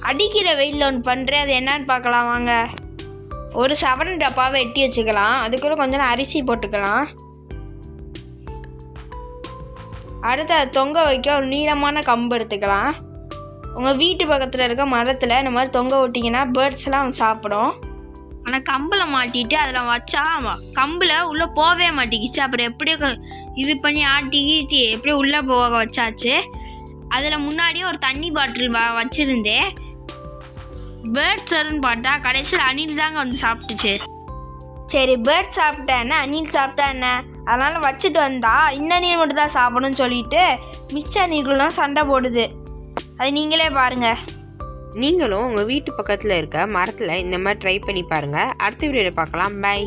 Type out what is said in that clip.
அடிக்கிற வெயிலில் ஒன்று பண்ணுறேன், அது என்னன்னு பார்க்கலாம் வாங்க. ஒரு சவரன் டப்பாவை வெட்டி வச்சுக்கலாம். அதுக்குள்ளே கொஞ்சம் அரிசி போட்டுக்கலாம். அடுத்து அதை தொங்க வைக்க ஒரு நீளமான கம்பு எடுத்துக்கலாம். உங்கள் வீட்டு பக்கத்தில் இருக்க மரத்தில் இந்த மாதிரி தொங்க விட்டிங்கன்னா பேர்ட்ஸ்லாம் சாப்பிடும். ஆனால் கம்பில் மாட்டிட்டு அதில் வச்சா கம்பில் உள்ளே போகவே மாட்டேங்கிச்சு. அப்புறம் எப்படியோ இது பண்ணி ஆட்டிக்கிட்டு எப்படியோ உள்ளே போக வச்சாச்சு. அதில் முன்னாடியே ஒரு தண்ணி பாட்டில் வச்சுருந்தேன். பேர்ட்ஸ்ன்னு பார்த்தா கடைசியில் அணில் தாங்க வந்து சாப்பிட்டுச்சு. சரி, பேர்ட் சாப்பிட்டா என்ன, அணில் சாப்பிட்டா என்ன, அதனால் வச்சுட்டு வந்தா இந்த அணில் மட்டும் தான் சாப்பிடணும்னு சொல்லிட்டு மிச்ச அணில்கள்லாம் சண்டை போடுது. அது நீங்களே பாருங்கள். நீங்களும் உங்கள் வீட்டு பக்கத்தில் இருக்க மரத்தில் இந்த மாதிரி ட்ரை பண்ணி பாருங்கள். அடுத்த வீடியோவில் பார்க்கலாம். பை.